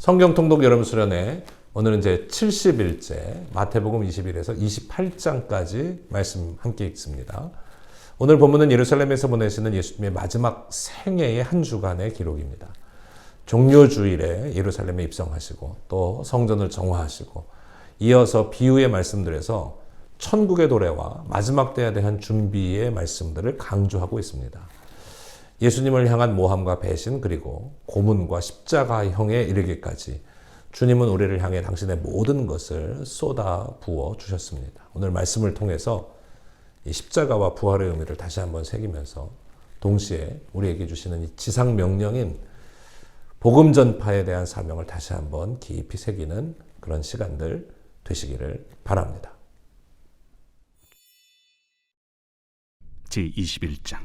성경 통독 여름 수련회 오늘은 제 70일째 마태복음 21에서 28장까지 말씀 함께 읽습니다. 오늘 본문은 예루살렘에서 보내시는 예수님의 마지막 생애의 한 주간의 기록입니다. 종료주일에 예루살렘에 입성하시고 또 성전을 정화하시고 이어서 비유의 말씀들에서 천국의 도래와 마지막 때에 대한 준비의 말씀들을 강조하고 있습니다. 예수님을 향한 모함과 배신 그리고 고문과 십자가형에 이르기까지 주님은 우리를 향해 당신의 모든 것을 쏟아 부어 주셨습니다. 오늘 말씀을 통해서 이 십자가와 부활의 의미를 다시 한번 새기면서 동시에 우리에게 주시는 이 지상 명령인 복음 전파에 대한 사명을 다시 한번 깊이 새기는 그런 시간들 되시기를 바랍니다. 제21장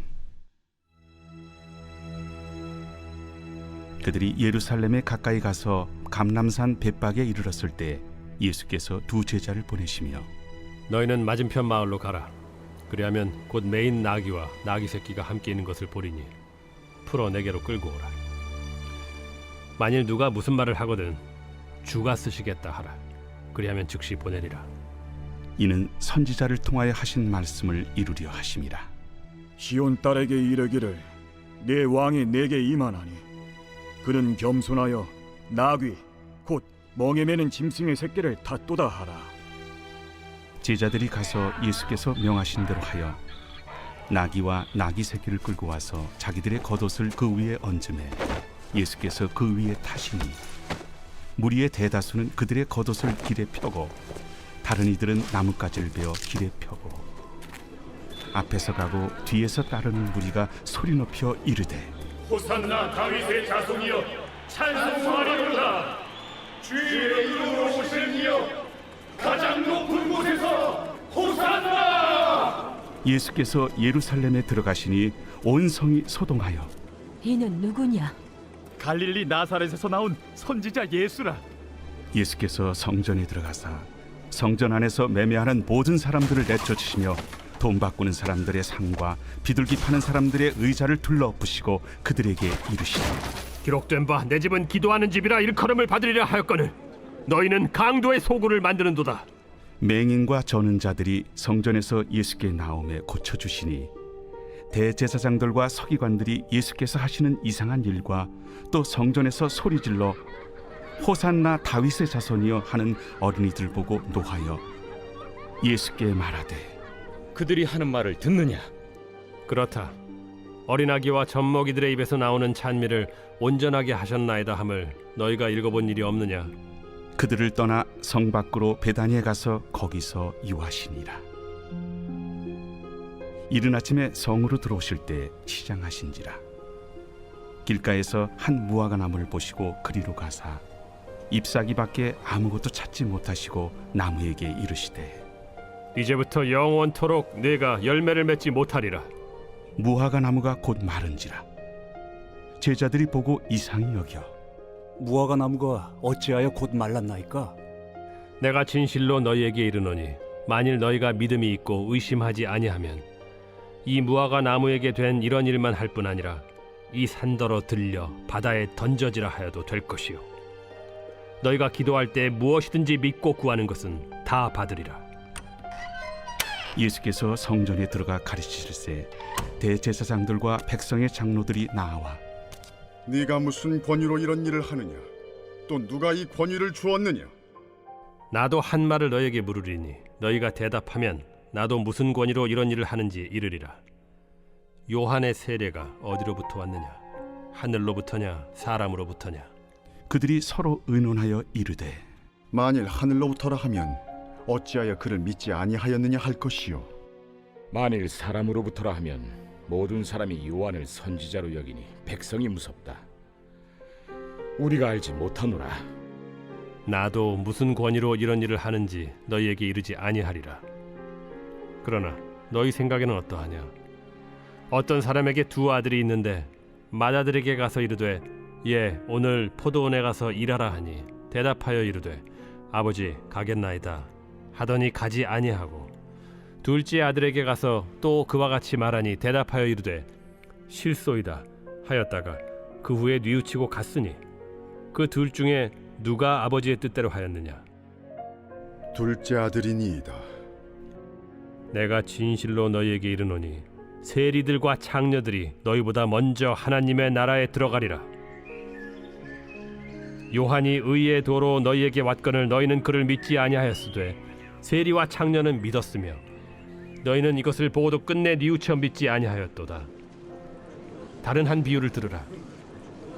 그들이 예루살렘에 가까이 가서 감람산 벳박에 이르렀을 때 예수께서 두 제자를 보내시며 너희는 맞은편 마을로 가라. 그리하면 곧 매인 나귀와 나귀 새끼가 함께 있는 것을 보리니 풀어 내게로 끌고 오라. 만일 누가 무슨 말을 하거든 주가 쓰시겠다 하라. 그리하면 즉시 보내리라. 이는 선지자를 통하여 하신 말씀을 이루려 하심이라. 시온 딸에게 이르기를 내 왕이 내게 임하나니 그는 겸손하여 나귀 곧 멍에 매는 짐승의 새끼를 닫도다 하라. 제자들이 가서 예수께서 명하신 대로 하여 나귀와 나귀 새끼를 끌고 와서 자기들의 겉옷을 그 위에 얹음에 예수께서 그 위에 타시니 무리의 대다수는 그들의 겉옷을 길에 펴고 다른 이들은 나뭇가지를 베어 길에 펴고 앞에서 가고 뒤에서 따르는 무리가 소리 높여 이르되 호산나 다윗의 자손이여 찬송하리로다. 주의 이름으로 오시는 이여 가장 높은 곳에서 호산나. 예수께서 예루살렘에 들어가시니 온 성이 소동하여 이는 누구냐? 갈릴리 나사렛에서 나온 선지자 예수라. 예수께서 성전에 들어가사 성전 안에서 매매하는 모든 사람들을 내쫓으시며 돈 바꾸는 사람들의 상과 비둘기 파는 사람들의 의자를 둘러부시고 그들에게 이르시되 기록된 바 내 집은 기도하는 집이라 일컬음을 받으리라 하였거늘 너희는 강도의 소굴을 만드는도다. 맹인과 저는 자들이 성전에서 예수께 나오매 고쳐주시니 대제사장들과 서기관들이 예수께서 하시는 이상한 일과 또 성전에서 소리질러 호산나 다윗의 자손이여 하는 어린이들 보고 노하여 예수께 말하되 그들이 하는 말을 듣느냐? 그렇다. 어린아기와 젖먹이들의 입에서 나오는 찬미를 온전하게 하셨나이다 함을 너희가 읽어본 일이 없느냐? 그들을 떠나 성 밖으로 베다니에 가서 거기서 유하시니라. 이른 아침에 성으로 들어오실 때 시장하신지라. 길가에서 한 무화과 나무를 보시고 그리로 가사 잎사귀 밖에 아무것도 찾지 못하시고 나무에게 이르시되 이제부터 영원토록 네가 열매를 맺지 못하리라. 무화과 나무가 곧 마른지라. 제자들이 보고 이상히 여겨 무화과 나무가 어찌하여 곧 말랐나이까? 내가 진실로 너희에게 이르노니 만일 너희가 믿음이 있고 의심하지 아니하면 이 무화과 나무에게 된 이런 일만 할 뿐 아니라 이 산더러 들려 바다에 던져지라 하여도 될 것이요 너희가 기도할 때 무엇이든지 믿고 구하는 것은 다 받으리라. 예수께서 성전에 들어가 가르치실세 대제사장들과 백성의 장로들이 나와 네가 무슨 권위로 이런 일을 하느냐? 또 누가 이 권위를 주었느냐? 나도 한 말을 너희에게 물으리니 너희가 대답하면 나도 무슨 권위로 이런 일을 하는지 이르리라. 요한의 세례가 어디로부터 왔느냐? 하늘로부터냐 사람으로부터냐? 그들이 서로 의논하여 이르되 만일 하늘로부터라 하면 어찌하여 그를 믿지 아니하였느냐 할 것이요. 만일 사람으로부터라 하면 모든 사람이 요한을 선지자로 여기니 백성이 무섭다. 우리가 알지 못하노라. 나도 무슨 권위로 이런 일을 하는지 너희에게 이르지 아니하리라. 그러나 너희 생각에는 어떠하냐? 어떤 사람에게 두 아들이 있는데 맏아들에게 가서 이르되 예 오늘 포도원에 가서 일하라 하니 대답하여 이르되 아버지 가겠나이다 하더니 가지 아니하고 둘째 아들에게 가서 또 그와 같이 말하니 대답하여 이르되 실소이다 하였다가 그 후에 뉘우치고 갔으니 그 둘 중에 누가 아버지의 뜻대로 하였느냐? 둘째 아들이니이다. 내가 진실로 너희에게 이르노니 세리들과 창녀들이 너희보다 먼저 하나님의 나라에 들어가리라. 요한이 의의 도로 너희에게 왔거늘 너희는 그를 믿지 아니하였으되 세리와 창녀는 믿었으며 너희는 이것을 보고도 끝내 뉘우쳐 믿지 아니하였도다. 다른 한 비유를 들으라.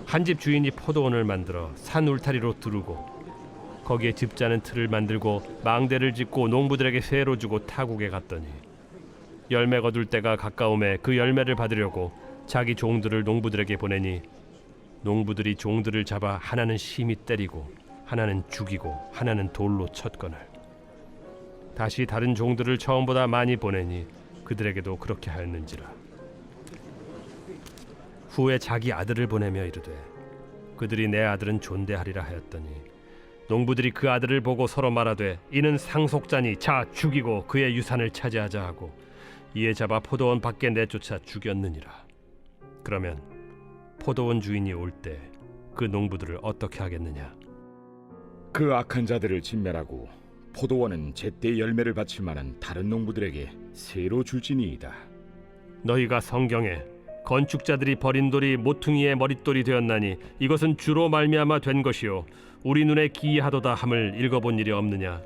한 집 주인이 포도원을 만들어 산 울타리로 두르고 거기에 즙자는 틀을 만들고 망대를 짓고 농부들에게 세로 주고 타국에 갔더니 열매 거둘 때가 가까움에 그 열매를 받으려고 자기 종들을 농부들에게 보내니 농부들이 종들을 잡아 하나는 심히 때리고 하나는 죽이고 하나는 돌로 쳤거늘 다시 다른 종들을 처음보다 많이 보내니 그들에게도 그렇게 하였는지라. 후에 자기 아들을 보내며 이르되 그들이 내 아들은 존대하리라 하였더니 농부들이 그 아들을 보고 서로 말하되 이는 상속자니 자 죽이고 그의 유산을 차지하자 하고 이에 잡아 포도원 밖에 내쫓아 죽였느니라. 그러면 포도원 주인이 올 때 그 농부들을 어떻게 하겠느냐? 그 악한 자들을 진멸하고 포도원은 제때 열매를 바칠 만한 다른 농부들에게 새로 줄지니이다. 너희가 성경에 건축자들이 버린 돌이 모퉁이의 머릿돌이 되었나니 이것은 주로 말미암아 된 것이요 우리 눈에 기이하도다 함을 읽어본 일이 없느냐?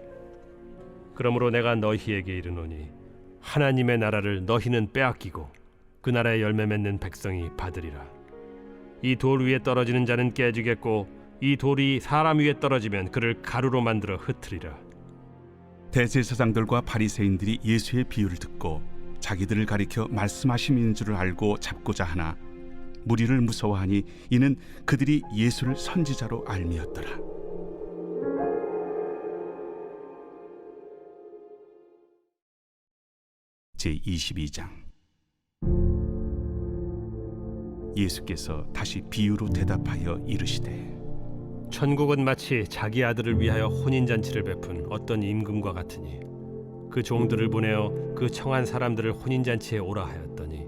그러므로 내가 너희에게 이르노니 하나님의 나라를 너희는 빼앗기고 그 나라의 열매 맺는 백성이 받으리라. 이 돌 위에 떨어지는 자는 깨지겠고 이 돌이 사람 위에 떨어지면 그를 가루로 만들어 흩으리라. 대제사장들과 바리새인들이 예수의 비유를 듣고 자기들을 가리켜 말씀하심인 줄을 알고 잡고자 하나 무리를 무서워하니 이는 그들이 예수를 선지자로 알미었더라. 제22장. 예수께서 다시 비유로 대답하여 이르시되 천국은 마치 자기 아들을 위하여 혼인잔치를 베푼 어떤 임금과 같으니 그 종들을 보내어 그 청한 사람들을 혼인잔치에 오라 하였더니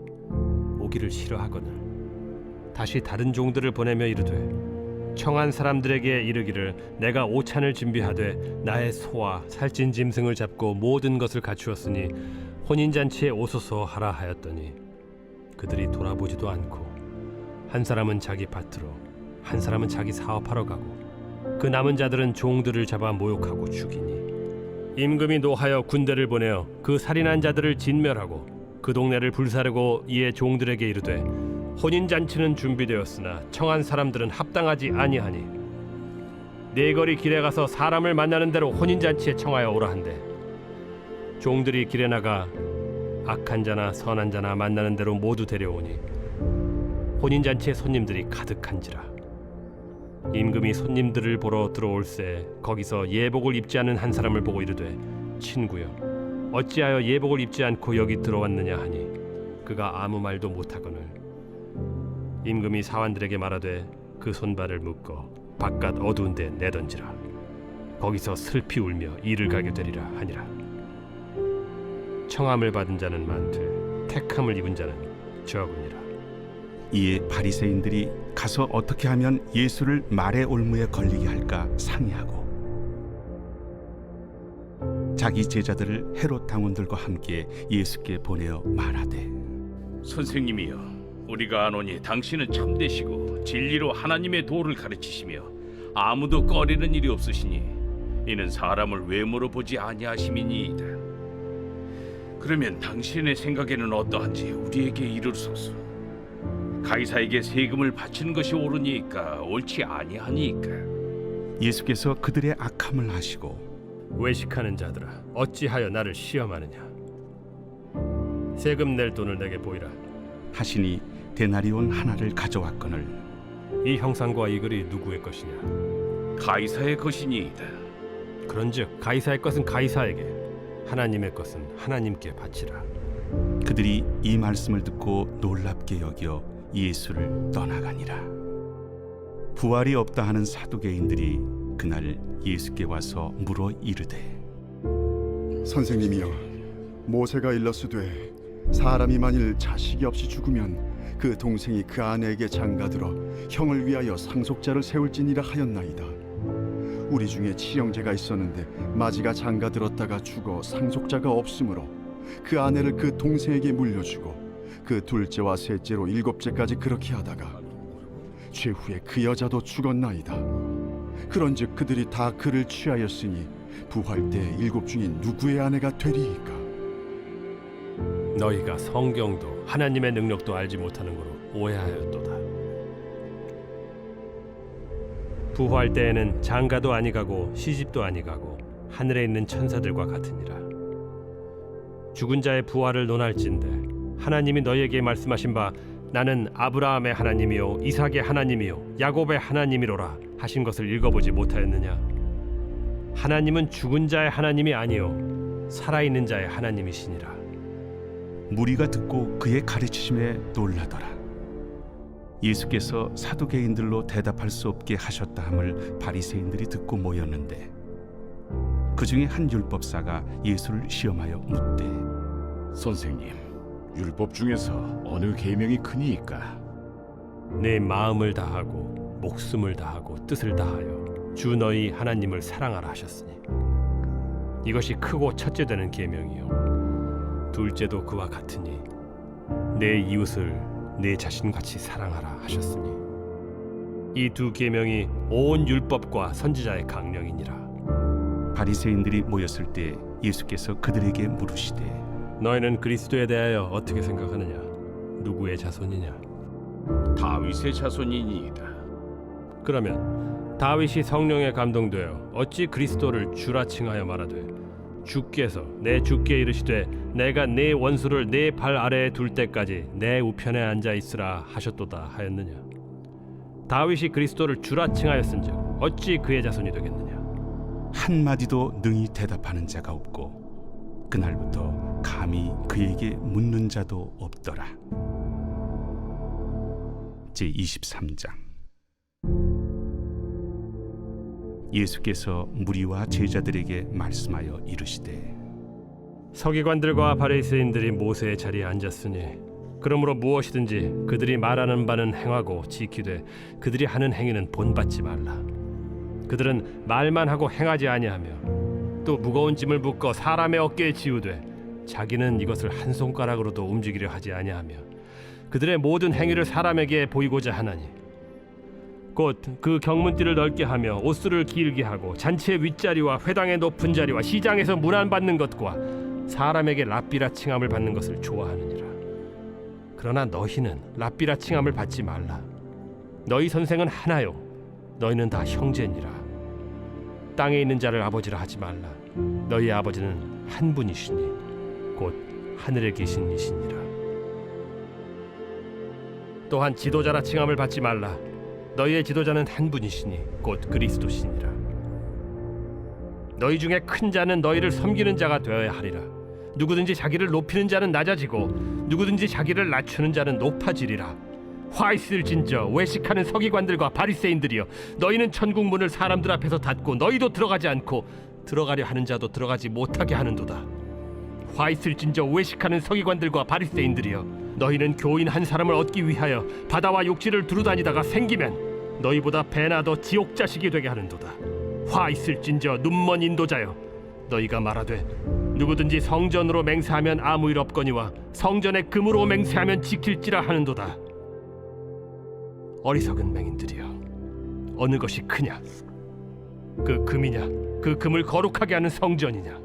오기를 싫어하거늘 다시 다른 종들을 보내며 이르되 청한 사람들에게 이르기를 내가 오찬을 준비하되 나의 소와 살찐 짐승을 잡고 모든 것을 갖추었으니 혼인잔치에 오소서 하라 하였더니 그들이 돌아보지도 않고 한 사람은 자기 밭으로 한 사람은 자기 사업하러 가고 그 남은 자들은 종들을 잡아 모욕하고 죽이니 임금이 노하여 군대를 보내어 그 살인한 자들을 진멸하고 그 동네를 불사르고 이에 종들에게 이르되 혼인잔치는 준비되었으나 청한 사람들은 합당하지 아니하니 네 거리 길에 가서 사람을 만나는 대로 혼인잔치에 청하여 오라 한대 종들이 길에 나가 악한 자나 선한 자나 만나는 대로 모두 데려오니 혼인잔치에 손님들이 가득한지라. 임금이 손님들을 보러 들어올새 거기서 예복을 입지 않은 한 사람을 보고 이르되 친구여 어찌하여 예복을 입지 않고 여기 들어왔느냐 하니 그가 아무 말도 못하거늘 임금이 사환들에게 말하되 그 손발을 묶어 바깥 어두운 데 내던지라. 거기서 슬피 울며 이를 가게 되리라 하니라. 청함을 받은 자는 많되 택함을 입은 자는 적으니라. 이에 바리새인들이 가서 어떻게 하면 예수를 말의 올무에 걸리게 할까 상의하고 자기 제자들을 헤롯 당원들과 함께 예수께 보내어 말하되 선생님이여 우리가 아노니 당신은 참되시고 진리로 하나님의 도를 가르치시며 아무도 꺼리는 일이 없으시니 이는 사람을 외모로 보지 아니하심이니이다. 그러면 당신의 생각에는 어떠한지 우리에게 이르소서. 가이사에게 세금을 바치는 것이 옳으니까 옳지 아니하니까. 예수께서 그들의 악함을 아시고 외식하는 자들아 어찌하여 나를 시험하느냐? 세금 낼 돈을 내게 보이라. 하시니 데나리온 하나를 가져왔거늘 이 형상과 이 글이 누구의 것이냐? 가이사의 것이니이다. 그런즉 가이사의 것은 가이사에게 하나님의 것은 하나님께 바치라. 그들이 이 말씀을 듣고 놀랍게 여겨 예수를 떠나가니라. 부활이 없다 하는 사두개인들이 그날 예수께 와서 물어 이르되 선생님이여 모세가 일렀으되 사람이 만일 자식이 없이 죽으면 그 동생이 그 아내에게 장가들어 형을 위하여 상속자를 세울지니라 하였나이다. 우리 중에 치형제가 있었는데 마지가 장가들었다가 죽어 상속자가 없으므로 그 아내를 그 동생에게 물려주고 그 둘째와 셋째로 7째까지 그렇게 하다가 최후에 그 여자도 죽었나이다. 그런즉 그들이 다 그를 취하였으니 부활 때 7 중에 누구의 아내가 되리이까? 너희가 성경도 하나님의 능력도 알지 못하는 거로 오해하였도다. 부활 때에는 장가도 아니가고 시집도 아니가고 하늘에 있는 천사들과 같으니라. 죽은 자의 부활을 논할진대 하나님이 너희에게 말씀하신 바 나는 아브라함의 하나님이요 이삭의 하나님이요 야곱의 하나님이로라 하신 것을 읽어보지 못하였느냐? 하나님은 죽은 자의 하나님이 아니요 살아있는 자의 하나님이시니라. 무리가 듣고 그의 가르치심에 놀라더라. 예수께서 사두개인들로 대답할 수 없게 하셨다 함을 바리새인들이 듣고 모였는데 그 중에 한 율법사가 예수를 시험하여 묻되 선생님, 율법 중에서 어느 계명이 크니이까? 내 마음을 다하고 목숨을 다하고 뜻을 다하여 주 너희 하나님을 사랑하라 하셨으니 이것이 크고 첫째 되는 계명이요 둘째도 그와 같으니 내 이웃을 내 자신같이 사랑하라 하셨으니 이 두 계명이 온 율법과 선지자의 강령이니라. 바리새인들이 모였을 때 예수께서 그들에게 물으시되 너희는 그리스도에 대하여 어떻게 생각하느냐? 누구의 자손이냐? 다윗의 자손이니이다. 그러면 다윗이 성령에 감동되어 어찌 그리스도를 주라 칭하여 말하되 주께서 내 주께 이르시되 내가 네 원수를 네 발 아래에 둘 때까지 내 우편에 앉아 있으라 하셨도다 하였느냐? 다윗이 그리스도를 주라 칭하였은즉 어찌 그의 자손이 되겠느냐? 한마디도 능히 대답하는 자가 없고 그날부터 감히 그에게 묻는 자도 없더라. 제23장. 예수께서 무리와 제자들에게 말씀하여 이르시되 서기관들과 바리새인들이 모세의 자리에 앉았으니 그러므로 무엇이든지 그들이 말하는 바는 행하고 지키되 그들이 하는 행위는 본받지 말라. 그들은 말만 하고 행하지 아니하며 또 무거운 짐을 묶어 사람의 어깨에 지우되 자기는 이것을 한 손가락으로도 움직이려 하지 아니하며 그들의 모든 행위를 사람에게 보이고자 하나니 곧 그 경문띠를 넓게 하며 옷수를 길게 하고 잔치의 윗자리와 회당의 높은 자리와 시장에서 문안받는 것과 사람에게 랍비라 칭함을 받는 것을 좋아하느니라. 그러나 너희는 랍비라 칭함을 받지 말라. 너희 선생은 하나요 너희는 다 형제니라. 땅에 있는 자를 아버지라 하지 말라. 너희 아버지는 한 분이시니 곧 하늘에 계신 이시니라. 또한 지도자라 칭함을 받지 말라. 너희의 지도자는 한 분이시니 곧 그리스도시니라. 너희 중에 큰 자는 너희를 섬기는 자가 되어야 하리라. 누구든지 자기를 높이는 자는 낮아지고 누구든지 자기를 낮추는 자는 높아지리라. 화 있을진저 외식하는 서기관들과 바리새인들이여, 너희는 천국 문을 사람들 앞에서 닫고 너희도 들어가지 않고 들어가려 하는 자도 들어가지 못하게 하는도다. 화 있을진저 외식하는 서기관들과 바리새인들이여, 너희는 교인 한 사람을 얻기 위하여 바다와 욕지를 두루다니다가 생기면 너희보다 배나 더 지옥 자식이 되게 하는도다. 화 있을진저 눈먼 인도자여, 너희가 말하되 누구든지 성전으로 맹세하면 아무 일 없거니와 성전에 금으로 맹세하면 지킬지라 하는도다. 어리석은 맹인들이여, 어느 것이 크냐? 그 금이냐? 그 금을 거룩하게 하는 성전이냐?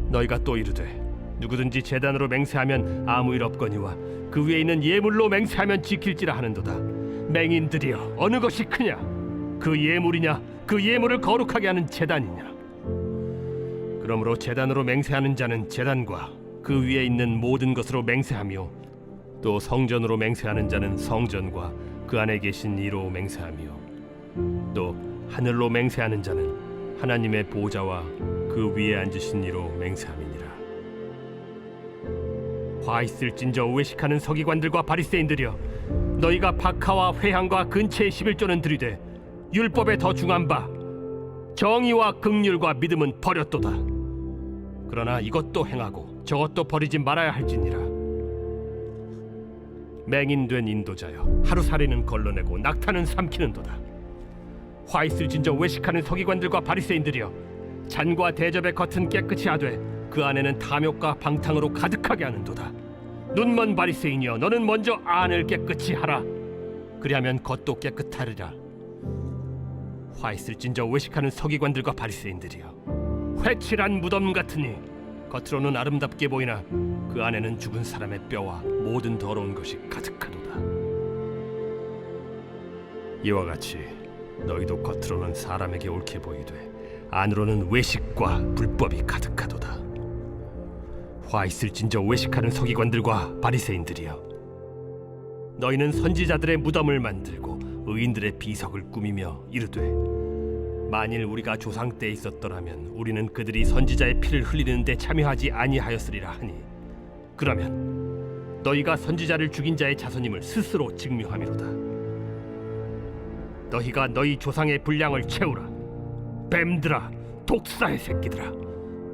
너희가 또 이르되 누구든지 제단으로 맹세하면 아무 일 없거니와 그 위에 있는 예물로 맹세하면 지킬지라 하는도다. 맹인들이여, 어느 것이 크냐? 그 예물이냐? 그 예물을 거룩하게 하는 제단이냐? 그러므로 제단으로 맹세하는 자는 제단과 그 위에 있는 모든 것으로 맹세하며, 또 성전으로 맹세하는 자는 성전과 그 안에 계신 이로 맹세하며, 또 하늘로 맹세하는 자는 하나님의 보좌와 그 위에 앉으신 이로 맹세함이니라. 화 있을진저 외식하는 서기관들과 바리새인들이여, 너희가 박하와 회향과 근체의 11조는 들이되 율법에 더 중한 바 정의와 긍휼과 믿음은 버렸도다. 그러나 이것도 행하고 저것도 버리지 말아야 할지니라. 맹인된 인도자여, 하루살이는 걸러내고 낙타는 삼키는도다. 화 있을진저 외식하는 서기관들과 바리새인들이여, 잔과 대접의 겉은 깨끗이 하되 그 안에는 탐욕과 방탕으로 가득하게 하는도다. 눈먼 바리새인이여, 너는 먼저 안을 깨끗이 하라. 그리하면 겉도 깨끗하리라. 화 있을진저 외식하는 서기관들과 바리새인들이여, 회칠한 무덤 같으니 겉으로는 아름답게 보이나 그 안에는 죽은 사람의 뼈와 모든 더러운 것이 가득하도다. 이와 같이 너희도 겉으로는 사람에게 옳게 보이되 안으로는 외식과 불법이 가득하도다. 화 있을진저 외식하는 서기관들과 바리새인들이여, 너희는 선지자들의 무덤을 만들고 의인들의 비석을 꾸미며 이르되, 만일 우리가 조상 때에 있었더라면 우리는 그들이 선지자의 피를 흘리는 데 참여하지 아니하였으리라 하니, 그러면 너희가 선지자를 죽인 자의 자손임을 스스로 증명함이로다. 너희가 너희 조상의 분량을 채우라. 뱀들아, 독사의 새끼들아,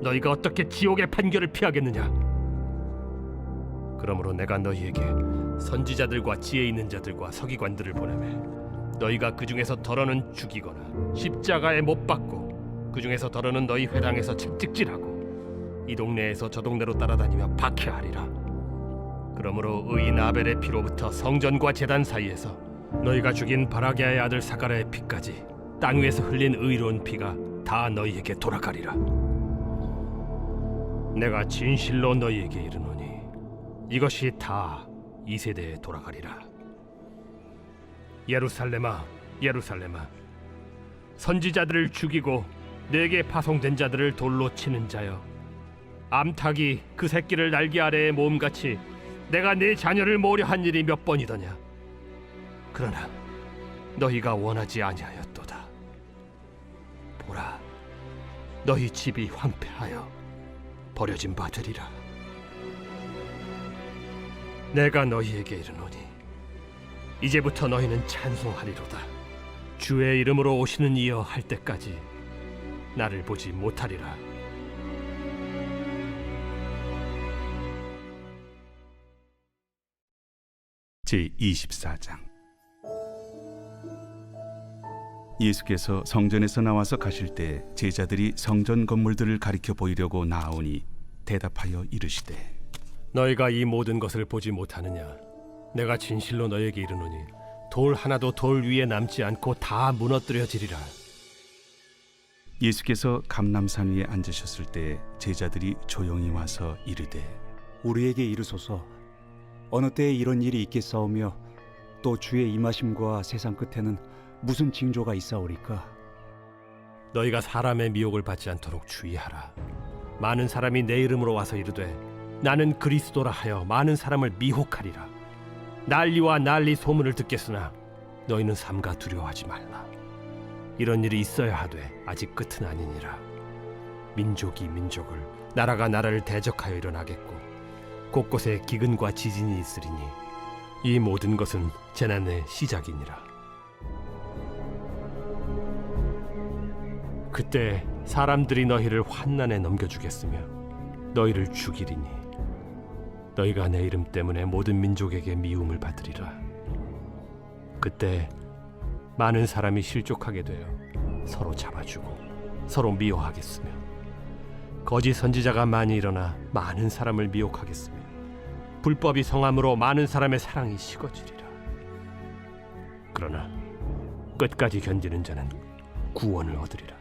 너희가 어떻게 지옥의 판결을 피하겠느냐? 그러므로 내가 너희에게 선지자들과 지혜 있는 자들과 서기관들을 보내매, 너희가 그 중에서 덜어는 죽이거나 십자가에 못 박고, 그 중에서 덜어는 너희 회당에서 채찍질하고 이 동네에서 저 동네로 따라다니며 박해하리라. 그러므로 의인 아벨의 피로부터 성전과 제단 사이에서 너희가 죽인 바라게아의 아들 사가랴의 피까지 땅 위에서 흘린 의로운 피가 다 너희에게 돌아가리라. 내가 진실로 너희에게 이르노니 이것이 다 이 세대에 돌아가리라. 예루살렘아, 예루살렘아, 선지자들을 죽이고 내게 파송된 자들을 돌로 치는 자여, 암탉이 그 새끼를 날개 아래에 모음같이 내가 네 자녀를 모으려 한 일이 몇 번이더냐? 그러나 너희가 원하지 아니하였도다. 보라, 너희 집이 황폐하여 버려진 바 되리라. 내가 너희에게 이르노니 이제부터 너희는 찬송하리로다. 주의 이름으로 오시는 이여 할 때까지 나를 보지 못하리라. 제24장. 예수께서 성전에서 나와서 가실 때 제자들이 성전 건물들을 가리켜 보이려고 나아오니 대답하여 이르시되, 너희가 이 모든 것을 보지 못하느냐? 내가 진실로 너희에게 이르노니 돌 하나도 돌 위에 남지 않고 다 무너뜨려지리라. 예수께서 감람산 위에 앉으셨을 때 제자들이 조용히 와서 이르되, 우리에게 이르소서, 어느 때에 이런 일이 있겠사오며 또 주의 임하심과 세상 끝에는 무슨 징조가 있사오리까? 너희가 사람의 미혹을 받지 않도록 주의하라. 많은 사람이 내 이름으로 와서 이르되 나는 그리스도라 하여 많은 사람을 미혹하리라. 난리와 난리 소문을 듣겠으나 너희는 삼가 두려워하지 말라. 이런 일이 있어야 하되 아직 끝은 아니니라. 민족이 민족을, 나라가 나라를 대적하여 일어나겠고 곳곳에 기근과 지진이 있으리니 이 모든 것은 재난의 시작이니라. 그때 사람들이 너희를 환난에 넘겨주겠으며 너희를 죽이리니 너희가 내 이름 때문에 모든 민족에게 미움을 받으리라. 그때 많은 사람이 실족하게 되어 서로 잡아주고 서로 미워하겠으며 거짓 선지자가 많이 일어나 많은 사람을 미혹하겠으며 불법이 성함으로 많은 사람의 사랑이 식어지리라. 그러나 끝까지 견디는 자는 구원을 얻으리라.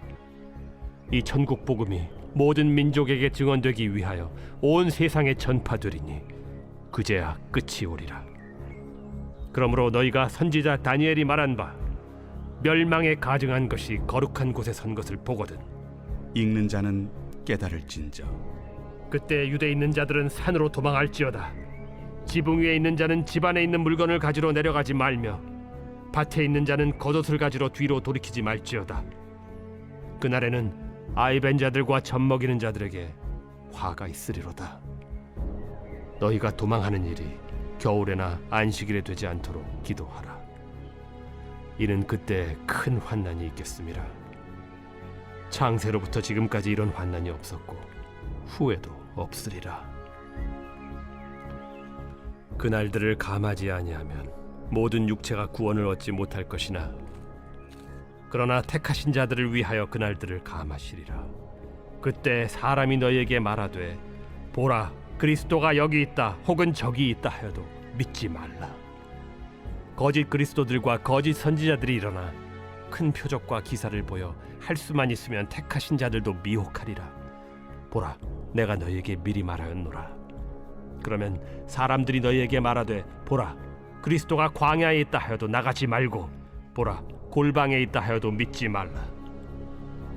이 천국 복음이 모든 민족에게 증언되기 위하여 온 세상에 전파되리니 그제야 끝이 오리라. 그러므로 너희가 선지자 다니엘이 말한 바 멸망에 가증한 것이 거룩한 곳에 선 것을 보거든 읽는 자는 깨달을진저. 그때 유대에 있는 자들은 산으로 도망할지어다. 지붕 위에 있는 자는 집 안에 있는 물건을 가지러 내려가지 말며 밭에 있는 자는 겉옷을 가지러 뒤로 돌이키지 말지어다. 그날에는 아이 벤 자들과 젖 먹이는 자들에게 화가 있으리로다. 너희가 도망하는 일이 겨울에나 안식일에 되지 않도록 기도하라. 이는 그때 큰 환난이 있겠음이라. 창세로부터 지금까지 이런 환난이 없었고 후에도 없으리라. 그날들을 감하지 아니하면 모든 육체가 구원을 얻지 못할 것이나 그러나 택하신 자들을 위하여 그날들을 감하시리라. 그때 사람이 너희에게 말하되 보라 그리스도가 여기 있다 혹은 저기 있다 하여도 믿지 말라. 거짓 그리스도들과 거짓 선지자들이 일어나 큰 표적과 기사를 보여 할 수만 있으면 택하신 자들도 미혹하리라. 보라 내가 너희에게 미리 말하였노라. 그러면 사람들이 너희에게 말하되 보라 그리스도가 광야에 있다 하여도 나가지 말고 보라 골방에 있다 하여도 믿지 말라.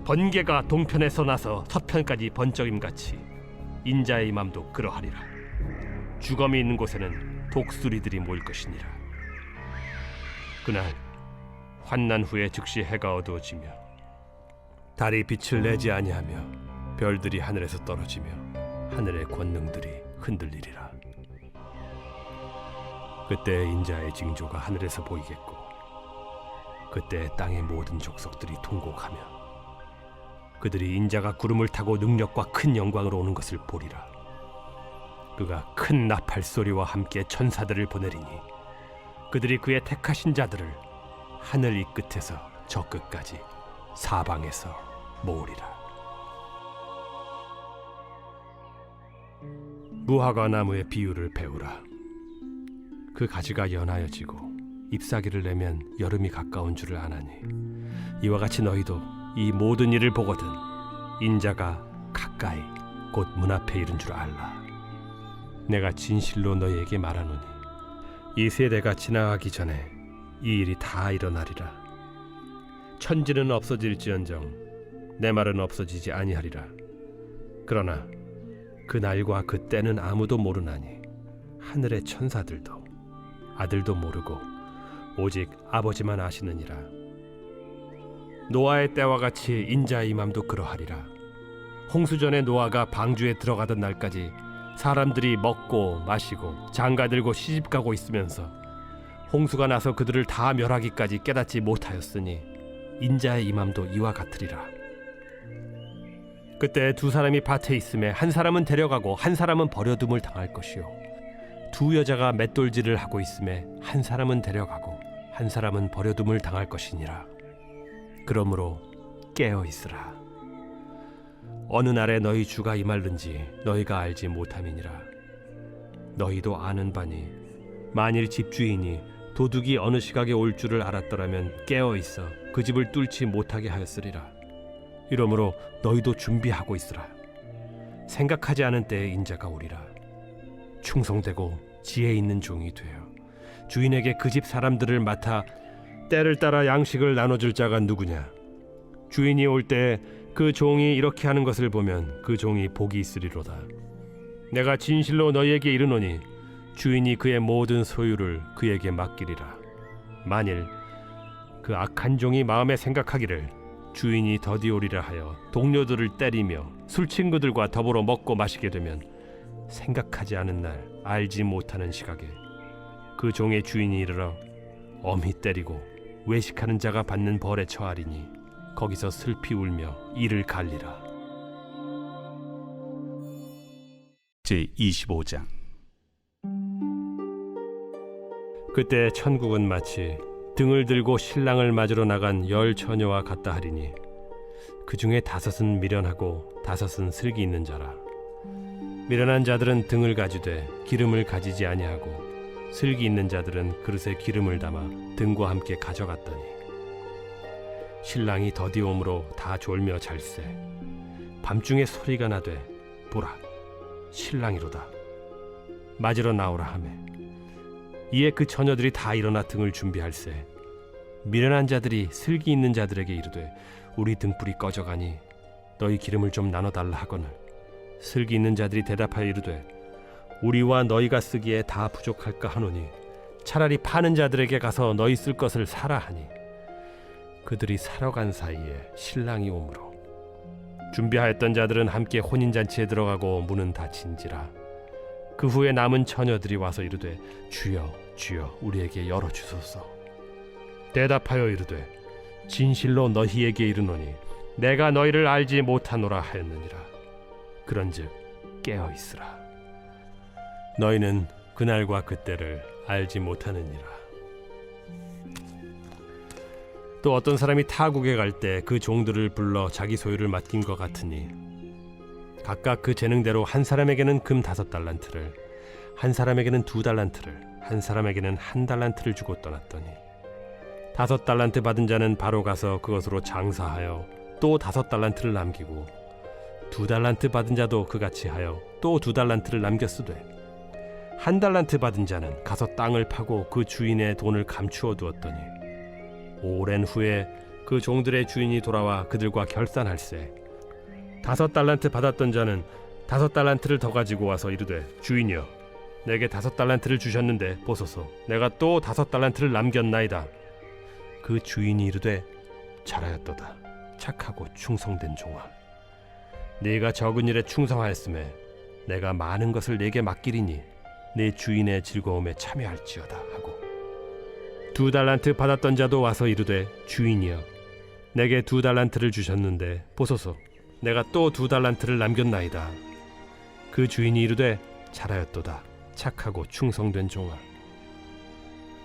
번개가 동편에서 나서 서편까지 번쩍임같이 인자의 맘도 그러하리라. 주검이 있는 곳에는 독수리들이 모일 것이니라. 그날 환난 후에 즉시 해가 어두워지며 달이 빛을 내지 아니하며 별들이 하늘에서 떨어지며 하늘의 권능들이 흔들리리라. 그때 인자의 징조가 하늘에서 보이겠고 그때 땅의 모든 족속들이 통곡하며 그들이 인자가 구름을 타고 능력과 큰 영광으로 오는 것을 보리라. 그가 큰 나팔 소리와 함께 천사들을 보내리니 그들이 그의 택하신 자들을 하늘 이 끝에서 저 끝까지 사방에서 모으리라. 무화과 나무의 비유를 배우라. 그 가지가 연하여지고 잎사귀를 내면 여름이 가까운 줄을 아나니 이와 같이 너희도 이 모든 일을 보거든 인자가 가까이 곧 문 앞에 이른 줄 알라. 내가 진실로 너희에게 말하노니 이 세대가 지나가기 전에 이 일이 다 일어나리라. 천지는 없어질지언정 내 말은 없어지지 아니하리라. 그러나 그 날과 그 때는 아무도 모르나니 하늘의 천사들도 아들도 모르고 오직 아버지만 아시느니라. 노아의 때와 같이 인자의 임함도 그러하리라. 홍수전에 노아가 방주에 들어가던 날까지 사람들이 먹고 마시고 장가들고 시집가고 있으면서 홍수가 나서 그들을 다 멸하기까지 깨닫지 못하였으니 인자의 임함도 이와 같으리라. 그때 두 사람이 밭에 있음에 한 사람은 데려가고 한 사람은 버려둠을 당할 것이요 두 여자가 맷돌질을 하고 있음에 한 사람은 데려가고 한 사람은 버려둠을 당할 것이니라. 그러므로 깨어 있으라. 어느 날에 너희 주가 임할는지 너희가 알지 못함이니라. 너희도 아는 바니 만일 집주인이 도둑이 어느 시각에 올 줄을 알았더라면 깨어 있어 그 집을 뚫지 못하게 하였으리라. 이러므로 너희도 준비하고 있으라. 생각하지 않은 때에 인자가 오리라. 충성되고 지혜 있는 종이 되어 주인에게 그 집 사람들을 맡아 때를 따라 양식을 나눠줄 자가 누구냐. 주인이 올 때 그 종이 이렇게 하는 것을 보면 그 종이 복이 있으리로다. 내가 진실로 너희에게 이르노니 주인이 그의 모든 소유를 그에게 맡기리라. 만일 그 악한 종이 마음에 생각하기를 주인이 더디오리라 하여 동료들을 때리며 술 친구들과 더불어 먹고 마시게 되면 생각하지 않은 날 알지 못하는 시각에 그 종의 주인이 이르러 엄히 때리고 외식하는 자가 받는 벌에 처하리니 거기서 슬피 울며 이를 갈리라. 제25장. 그때 천국은 마치 등을 들고 신랑을 맞으러 나간 10 처녀와 같다 하리니 그 중에 5은 미련하고 5은 슬기 있는 자라. 미련한 자들은 등을 가지되 기름을 가지지 아니하고 슬기 있는 자들은 그릇에 기름을 담아 등과 함께 가져갔더니 신랑이 더디옴으로 다 졸며 잘세. 밤중에 소리가 나되 보라 신랑이로다 맞으러 나오라 하매 이에 그 처녀들이 다 일어나 등을 준비할세. 미련한 자들이 슬기 있는 자들에게 이르되 우리 등불이 꺼져가니 너희 기름을 좀 나눠달라 하거늘 슬기 있는 자들이 대답하여 이르되 우리와 너희가 쓰기에 다 부족할까 하노니 차라리 파는 자들에게 가서 너희 쓸 것을 사라 하니 그들이 사러 간 사이에 신랑이 오므로 준비하였던 자들은 함께 혼인잔치에 들어가고 문은 닫힌지라. 그 후에 남은 처녀들이 와서 이르되 주여 주여 우리에게 열어주소서. 대답하여 이르되 진실로 너희에게 이르노니 내가 너희를 알지 못하노라 하였느니라. 그런즉 깨어 있으라. 너희는 그날과 그때를 알지 못하느니라. 또 어떤 사람이 타국에 갈 때 그 종들을 불러 자기 소유를 맡긴 것 같으니 각각 그 재능대로 한 사람에게는 금 5달란트를, 한 사람에게는 2달란트를, 한 사람에게는 1달란트를 주고 떠났더니 5달란트 받은 자는 바로 가서 그것으로 장사하여 또 5달란트를 남기고 2달란트 받은 자도 그같이 하여 또 2달란트를 남겼으되 1달란트 받은 자는 가서 땅을 파고 그 주인의 돈을 감추어 두었더니 오랜 후에 그 종들의 주인이 돌아와 그들과 결산할세 5달란트 받았던 자는 5달란트를 더 가지고 와서 이르되 주인이여 내게 5달란트를 주셨는데 보소서 내가 또 5달란트를 남겼나이다. 그 주인이 이르되 잘하였도다 착하고 충성된 종아 네가 적은 일에 충성하였음에 내가 많은 것을 네게 맡기리니 네 주인의 즐거움에 참여할지어다 하고 2달란트 받았던 자도 와서 이르되 주인이여 내게 2달란트를 주셨는데 보소서 내가 또 2달란트를 남겼나이다. 그 주인이 이르되 잘하였도다 착하고 충성된 종아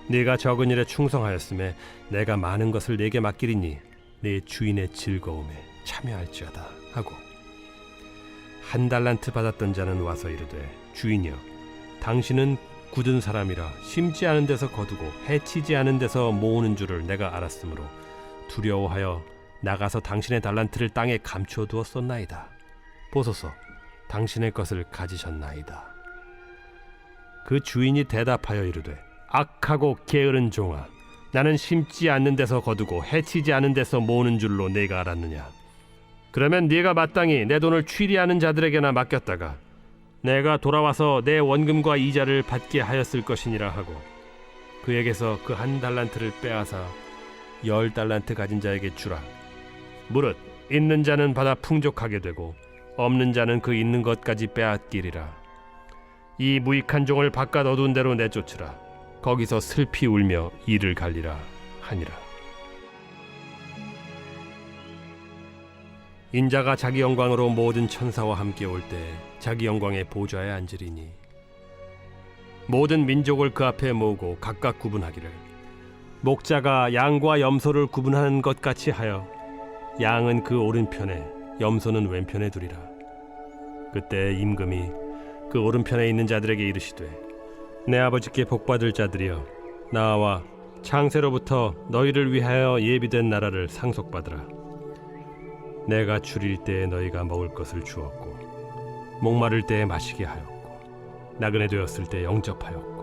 네가 적은 일에 충성하였음에 내가 많은 것을 네게 맡기리니 네 주인의 즐거움에 참여할지어다 하고 1달란트 받았던 자는 와서 이르되 주인이여 당신은 굳은 사람이라 심지 않은 데서 거두고 해치지 않은 데서 모으는 줄을 내가 알았으므로 두려워하여 나가서 당신의 달란트를 땅에 감추어 두었었나이다. 보소서 당신의 것을 가지셨나이다. 그 주인이 대답하여 이르되 악하고 게으른 종아 나는 심지 않는 데서 거두고 해치지 않은 데서 모으는 줄로 네가 알았느냐. 그러면 네가 마땅히 내 돈을 취리하는 자들에게나 맡겼다가 내가 돌아와서 내 원금과 이자를 받게 하였을 것이니라 하고 그에게서 그 1달란트를 빼앗아 10달란트 가진 자에게 주라. 무릇 있는 자는 받아 풍족하게 되고 없는 자는 그 있는 것까지 빼앗기리라. 이 무익한 종을 바깥 어두운 데로 내쫓으라. 거기서 슬피 울며 이를 갈리라 하니라. 인자가 자기 영광으로 모든 천사와 함께 올 때 자기 영광의 보좌에 앉으리니 모든 민족을 그 앞에 모으고 각각 구분하기를 목자가 양과 염소를 구분하는 것 같이 하여 양은 그 오른편에 염소는 왼편에 두리라. 그때 임금이 그 오른편에 있는 자들에게 이르시되 내 아버지께 복받을 자들이여 나와 창세로부터 너희를 위하여 예비된 나라를 상속받으라. 내가 줄일 때에 너희가 먹을 것을 주었고 목마를 때에 마시게 하였고 나그네 되었을 때 영접하였고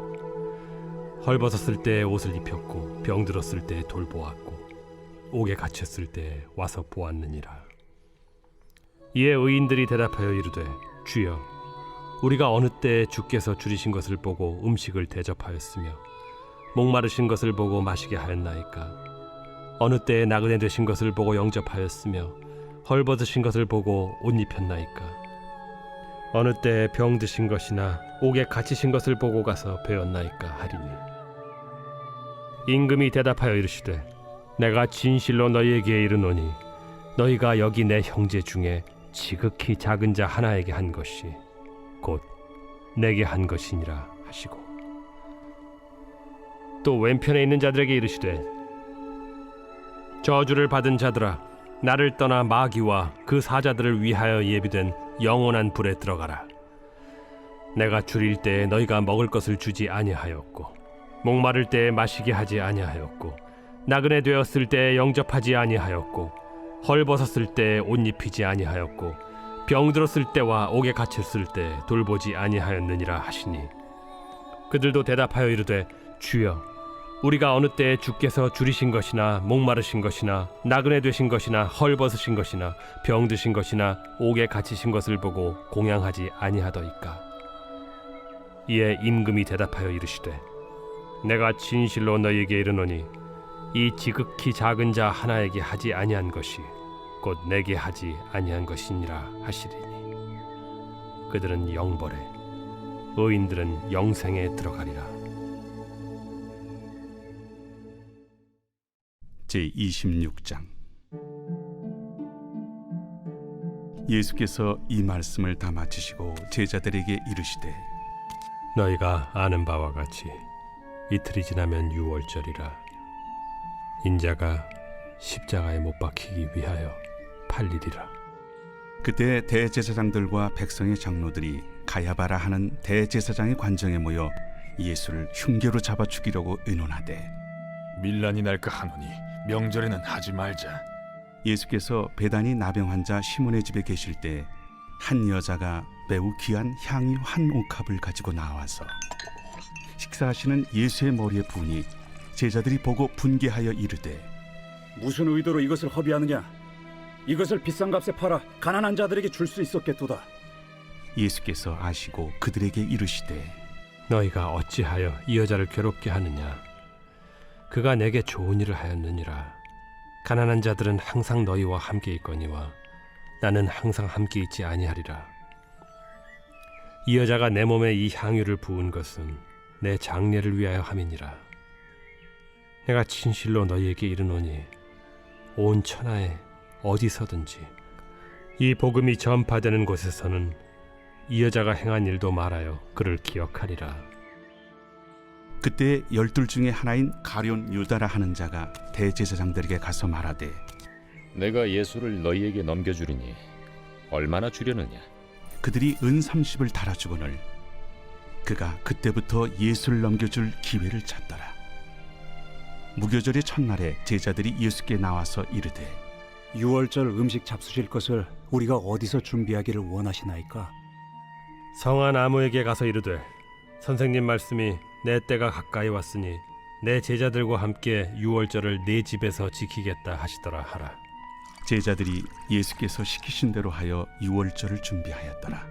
헐벗었을 때에 옷을 입혔고 병들었을 때에 돌보았고 옥에 갇혔을 때에 와서 보았느니라. 이에 의인들이 대답하여 이르되 주여 우리가 어느 때에 주께서 줄이신 것을 보고 음식을 대접하였으며 목마르신 것을 보고 마시게 하였나이까. 어느 때에 나그네 되신 것을 보고 영접하였으며 헐벗으신 것을 보고 옷 입혔나이까. 어느 때에 병드신 것이나 옥에 갇히신 것을 보고 가서 배웠나이까 하리니. 임금이 대답하여 이르시되 내가 진실로 너희에게 이르노니 너희가 여기 내 형제 중에 지극히 작은 자 하나에게 한 것이 곧 내게 한 것이니라 하시고 또 왼편에 있는 자들에게 이르시되 저주를 받은 자들아 나를 떠나 마귀와 그 사자들을 위하여 예비된 영원한 불에 들어가라. 내가 줄일 때에 너희가 먹을 것을 주지 아니하였고 목마를 때에 마시게 하지 아니하였고 나그네 되었을 때에 영접하지 아니하였고 헐벗었을 때에 옷 입히지 아니하였고 병들었을 때와 옥에 갇혔을 때 돌보지 아니하였느니라 하시니 그들도 대답하여 이르되 주여 우리가 어느 때에 주께서 줄이신 것이나 목마르신 것이나 나그네 되신 것이나 헐벗으신 것이나 병드신 것이나 옥에 갇히신 것을 보고 공양하지 아니하더이까. 이에 임금이 대답하여 이르시되 내가 진실로 너희에게 이르노니 이 지극히 작은 자 하나에게 하지 아니한 것이 곧 내게 하지 아니한 것이니라 하시리니 그들은 영벌에 의인들은 영생에 들어가리라. 제26장 예수께서 이 말씀을 다 마치시고 제자들에게 이르시되 너희가 아는 바와 같이 이틀이 지나면 유월절이라. 인자가 십자가에 못 박히기 위하여 팔리리라. 그때 대제사장들과 백성의 장로들이 가야바라 하는 대제사장의 관정에 모여 예수를 흉계로 잡아 죽이려고 의논하되 밀란이 날까 하노니 명절에는 하지 말자. 예수께서 베다니 나병 환자 시몬의 집에 계실 때 한 여자가 매우 귀한 향유 한 옥합을 가지고 나와서 식사하시는 예수의 머리에 부으니 제자들이 보고 분개하여 이르되 무슨 의도로 이것을 허비하느냐? 이것을 비싼 값에 팔아 가난한 자들에게 줄 수 있었겠도다. 예수께서 아시고 그들에게 이르시되 너희가 어찌하여 이 여자를 괴롭게 하느냐? 그가 내게 좋은 일을 하였느니라. 가난한 자들은 항상 너희와 함께 있거니와 나는 항상 함께 있지 아니하리라. 이 여자가 내 몸에 이 향유를 부은 것은 내 장례를 위하여 함이니라. 내가 진실로 너희에게 이르노니 온 천하에 어디서든지 이 복음이 전파되는 곳에서는 이 여자가 행한 일도 말하여 그를 기억하리라. 그때 12 중에 하나인 가룟 유다라 하는 자가 대제사장들에게 가서 말하되 내가 예수를 너희에게 넘겨주리니 얼마나 주려느냐? 그들이 은 30을 달아주거늘 그가 그때부터 예수를 넘겨줄 기회를 찾더라. 무교절의 첫날에 제자들이 예수께 나와서 이르되 유월절 음식 잡수실 것을 우리가 어디서 준비하기를 원하시나이까? 성한 아무에게 가서 이르되 선생님 말씀이 내 때가 가까이 왔으니 내 제자들과 함께 유월절을 내 집에서 지키겠다 하시더라 하라. 제자들이 예수께서 시키신 대로 하여 유월절을 준비하였더라.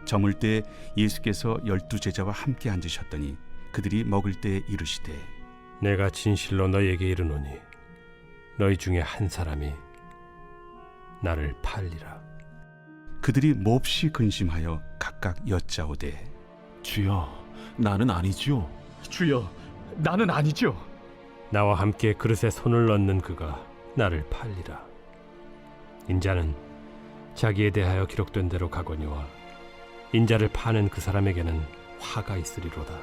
저물 때 예수께서 12 제자와 함께 앉으셨더니 그들이 먹을 때 이르시되 내가 진실로 너희에게 이르노니 너희 중에 한 사람이 나를 팔리라. 그들이 몹시 근심하여 각각 여짜오되 주여, 나는 아니지요. 주여, 나는 아니죠. 나와 함께 그릇에 손을 넣는 그가 나를 팔리라. 인자는 자기에 대하여 기록된 대로 가거니와 인자를 파는 그 사람에게는 화가 있으리로다.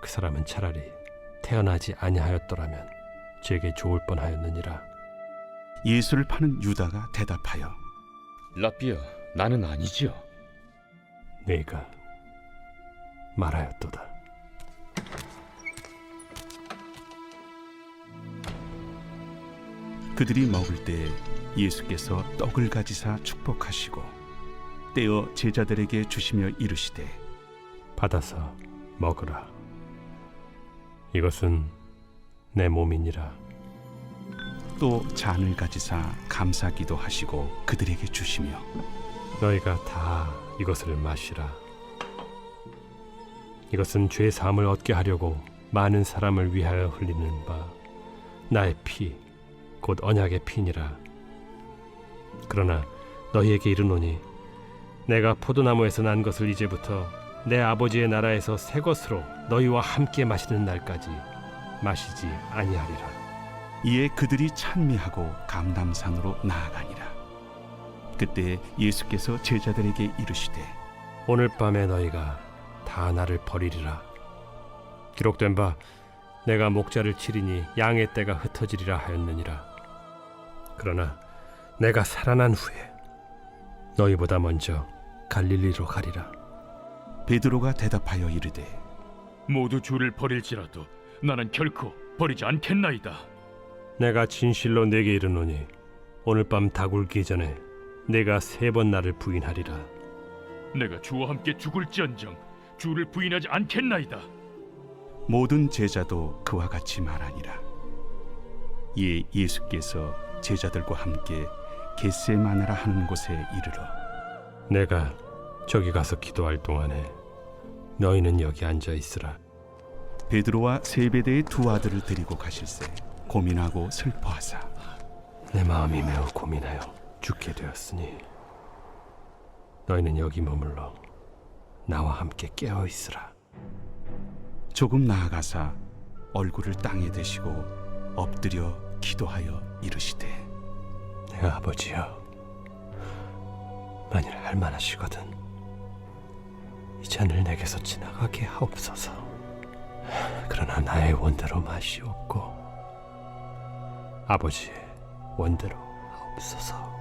그 사람은 차라리 태어나지 아니하였더라면 제게 좋을 뻔하였느니라. 예수를 파는 유다가 대답하여 라비여, 나는 아니지요. 네가 말하였도다. 그들이 먹을 때 예수께서 떡을 가지사 축복하시고 떼어 제자들에게 주시며 이르시되 받아서 먹으라. 이것은 내 몸이니라. 또 잔을 가지사 감사기도 하시고 그들에게 주시며 너희가 다 이것을 마시라. 이것은 죄 사함을 얻게 하려고 많은 사람을 위하여 흘리는 바 나의 피 곧 언약의 피니라. 그러나 너희에게 이르노니 내가 포도나무에서 난 것을 이제부터 내 아버지의 나라에서 새 것으로 너희와 함께 마시는 날까지 마시지 아니하리라. 이에 그들이 찬미하고 감람산으로 나아가니라. 그때 예수께서 제자들에게 이르시되 오늘 밤에 너희가 다 나를 버리리라. 기록된 바 내가 목자를 치리니 양의 떼가 흩어지리라 하였느니라. 그러나 내가 살아난 후에 너희보다 먼저 갈릴리로 가리라. 베드로가 대답하여 이르되 모두 주를 버릴지라도 나는 결코 버리지 않겠나이다. 내가 진실로 네게 이르노니 오늘 밤 다굴기 전에 내가 3번 나를 부인하리라. 내가 주와 함께 죽을지언정 주를 부인하지 않겠나이다. 모든 제자도 그와 같이 말하니라. 이에 예수께서 제자들과 함께 겟세마네라 하는 곳에 이르러 내가 저기 가서 기도할 동안에 너희는 여기 앉아 있으라. 베드로와 세베대의 2 아들을 데리고 가실새 고민하고 슬퍼하사 내 마음이 매우 고민하여 죽게 되었으니 너희는 여기 머물러 나와 함께 깨어 있으라. 조금 나아가사 얼굴을 땅에 대시고 엎드려 기도하여 이르시되 내 아버지여, 만일 할만하시거든 이 잔을 내게서 지나가게 하옵소서. 그러나 나의 원대로 마시옵고 아버지의 원대로 하옵소서.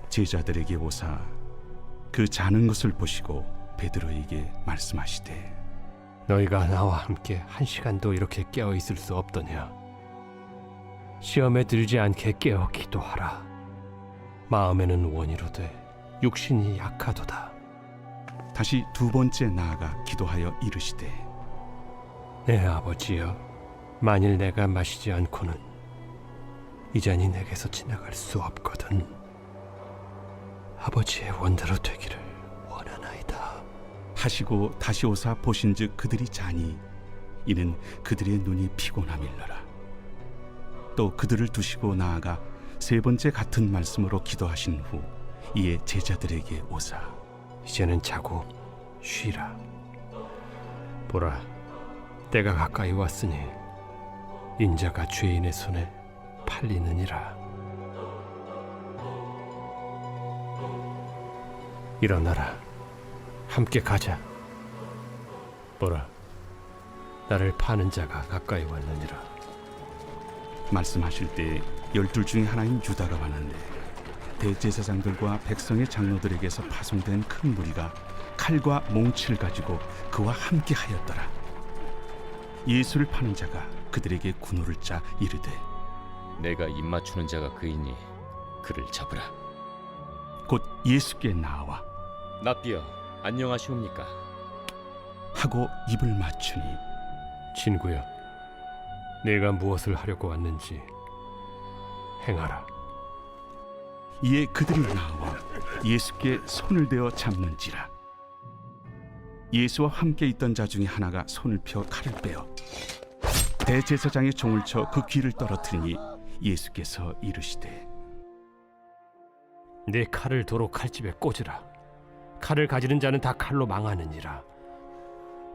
제자들에게 오사 그 자는 것을 보시고 베드로에게 말씀하시되 너희가 나와 함께 1시간도 이렇게 깨어 있을 수 없더냐? 시험에 들지 않게 깨어 기도하라. 마음에는 원이로되 육신이 약하도다. 다시 두 번째 나아가 기도하여 이르시되 내 아버지여, 만일 내가 마시지 않고는 이 잔이 내게서 지나갈 수 없거든. 아버지의 원대로 되기를 원하나이다 하시고 다시 오사 보신즉 그들이 자니 이는 그들의 눈이 피곤함일러라. 또 그들을 두시고 나아가 세 번째 같은 말씀으로 기도하신 후 이에 제자들에게 오사 이제는 자고 쉬라. 보라, 때가 가까이 왔으니 인자가 죄인의 손에 팔리느니라. 일어나라, 함께 가자. 보라, 나를 파는 자가 가까이 왔느니라. 말씀하실 때 12 중에 하나인 유다가 왔는데 대제사장들과 백성의 장로들에게서 파송된 큰 무리가 칼과 몽치를 가지고 그와 함께 하였더라. 예수를 파는 자가 그들에게 군호를 짜 이르되 내가 입맞추는 자가 그이니 그를 잡으라. 곧 예수께 나와 납비여, 안녕하시옵니까? 하고 입을 맞추니 친구여, 내가 무엇을 하려고 왔는지 행하라. 이에 그들이 나와 예수께 손을 대어 잡는지라. 예수와 함께 있던 자 중에 하나가 손을 펴 칼을 빼어 대제사장의 종을 쳐 그 귀를 떨어뜨리니 예수께서 이르시되 내 칼을 도로 칼집에 꽂으라. 칼을 가지는 자는 다 칼로 망하느니라.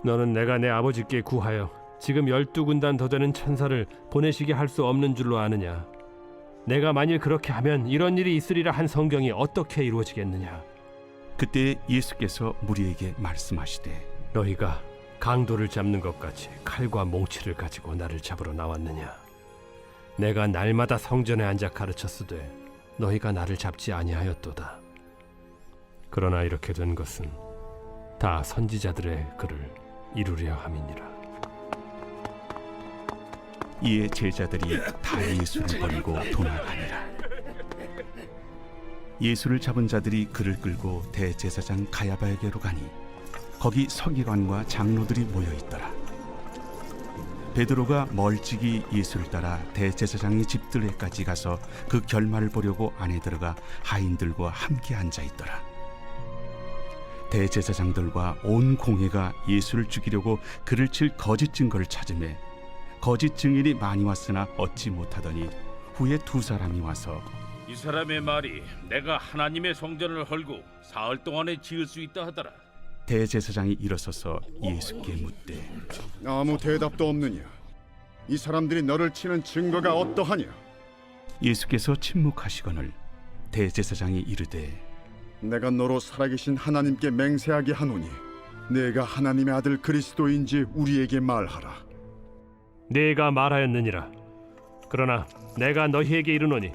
너는 내가 내 아버지께 구하여 지금 12군단 더 되는 천사를 보내시게 할 수 없는 줄로 아느냐? 내가 만일 그렇게 하면 이런 일이 있으리라 한 성경이 어떻게 이루어지겠느냐? 그때 예수께서 무리에게 말씀하시되 너희가 강도를 잡는 것 같이 칼과 몽치를 가지고 나를 잡으러 나왔느냐? 내가 날마다 성전에 앉아 가르쳤으되 너희가 나를 잡지 아니하였도다. 그러나 이렇게 된 것은 다 선지자들의 글을 이루려 함이니라. 이에 제자들이 다 예수를 버리고 도망하니라. 예수를 잡은 자들이 그를 끌고 대제사장 가야바에게로 가니 거기 서기관과 장로들이 모여 있더라. 베드로가 멀찍이 예수를 따라 대제사장의 집들에까지 가서 그 결말을 보려고 안에 들어가 하인들과 함께 앉아 있더라. 대제사장들과 온 공회가 예수를 죽이려고 그를 칠 거짓 증거를 찾으매 거짓 증인이 많이 왔으나 얻지 못하더니 후에 두 사람이 와서 이 사람의 말이 내가 하나님의 성전을 헐고 사흘 동안에 지을 수 있다 하더라. 대제사장이 일어서서 예수께 묻되 아무 대답도 없느냐? 이 사람들이 너를 치는 증거가 어떠하냐? 예수께서 침묵하시거늘 대제사장이 이르되 내가 너로 살아계신 하나님께 맹세하게 하노니 내가 하나님의 아들 그리스도인지 우리에게 말하라. 내가 말하였느니라. 그러나 내가 너희에게 이르노니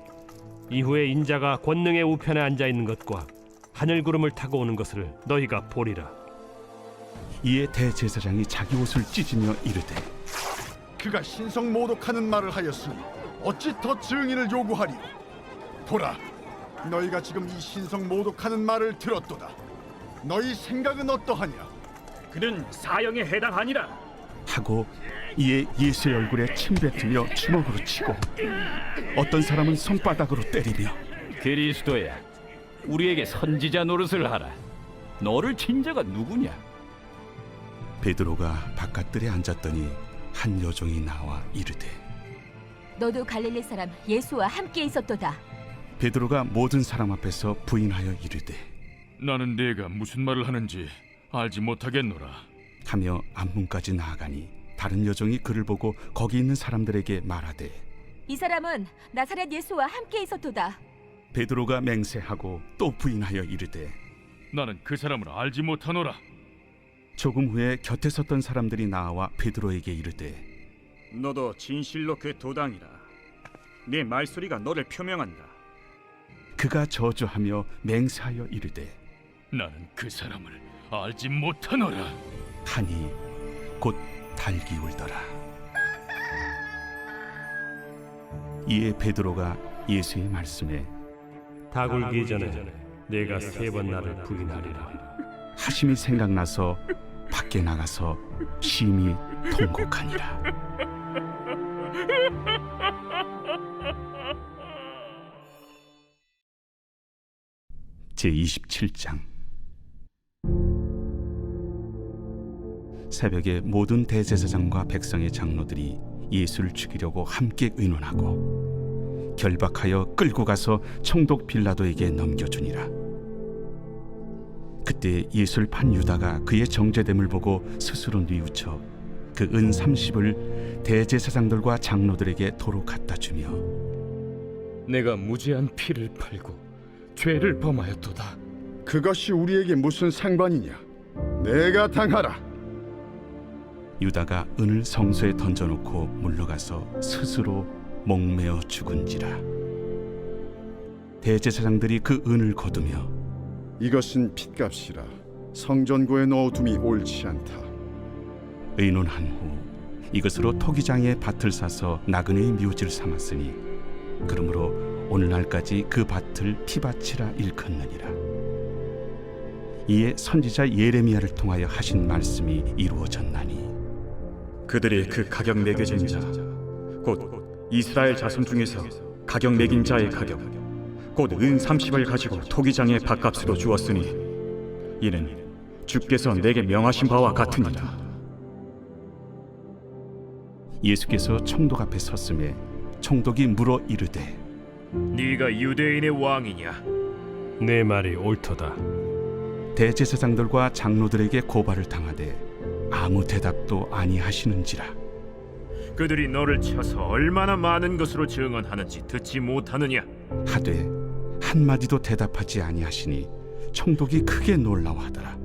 이후에 인자가 권능의 우편에 앉아 있는 것과 하늘 구름을 타고 오는 것을 너희가 보리라. 이에 대제사장이 자기 옷을 찢으며 이르되 그가 신성 모독하는 말을 하였으니 어찌 더 증인을 요구하리요? 보라, 너희가 지금 이 신성 모독하는 말을 들었도다. 너희 생각은 어떠하냐? 그는 사형에 해당하니라. 하고 이에 예수의 얼굴에 침 뱉으며 주먹으로 치고 어떤 사람은 손바닥으로 때리며 그리스도야, 우리에게 선지자 노릇을 하라. 너를 친 자가 누구냐? 베드로가 바깥들에 앉았더니 한 여종이 나와 이르되 너도 갈릴리 사람 예수와 함께 있었도다. 베드로가 모든 사람 앞에서 부인하여 이르되 나는 네가 무슨 말을 하는지 알지 못하겠노라. 하며 앞문까지 나아가니 다른 여종이 그를 보고 거기 있는 사람들에게 말하되 이 사람은 나사렛 예수와 함께 있었도다. 베드로가 맹세하고 또 부인하여 이르되 나는 그 사람을 알지 못하노라. 조금 후에 곁에 섰던 사람들이 나와 베드로에게 이르되 너도 진실로 그 도당이라. 네 말소리가 너를 표명한다. 그가 저주하며 맹세하여 이르되 나는 그 사람을 알지 못하노라. 하니 곧 달기 울더라. 이에 베드로가 예수의 말씀에 닭 울기 전에 내가 3번 나를 부인하리라 하심이 생각나서 밖에 나가서 심히 통곡하니라. 제27장. 새벽에 모든 대제사장과 백성의 장로들이 예수를 죽이려고 함께 의논하고 결박하여 끌고 가서 총독 빌라도에게 넘겨주니라. 그때 예수를 판 유다가 그의 정죄됨을 보고 스스로 뉘우쳐 그 은 30을 대제사장들과 장로들에게 도로 갖다 주며 내가 무죄한 피를 팔고 죄를 범하였도다. 그것이 우리에게 무슨 상관이냐? 내가 당하라. 유다가 은을 성소에 던져놓고 물러가서 스스로 목매어 죽은지라. 대제사장들이 그 은을 거두며 이것은 핏값이라. 성전고에 넣어둠이 옳지 않다. 의논한 후 이것으로 토기장에 밭을 사서 나그네의 묘지를 삼았으니 그러므로 오늘날까지 그 밭을 피밭이라 일컫느니라. 이에 선지자 예레미야를 통하여 하신 말씀이 이루어졌나니 그들이 그 가격 매겨진 자, 곧 이스라엘 자손 중에서 가격 매긴 자의 가격, 곧 은 30을 가지고 토기장의 밭값으로 주었으니 이는 주께서 내게 명하신 바와 같으니라. 예수께서 총독 앞에 섰음에 총독이 물어 이르되 네가 유대인의 왕이냐? 내 말이 옳도다. 대제사장들과 장로들에게 고발을 당하되 아무 대답도 아니하시는지라. 그들이 너를 쳐서 얼마나 많은 것으로 증언하는지 듣지 못하느냐? 하되 한마디도 대답하지 아니하시니 총독이 크게 놀라워하더라.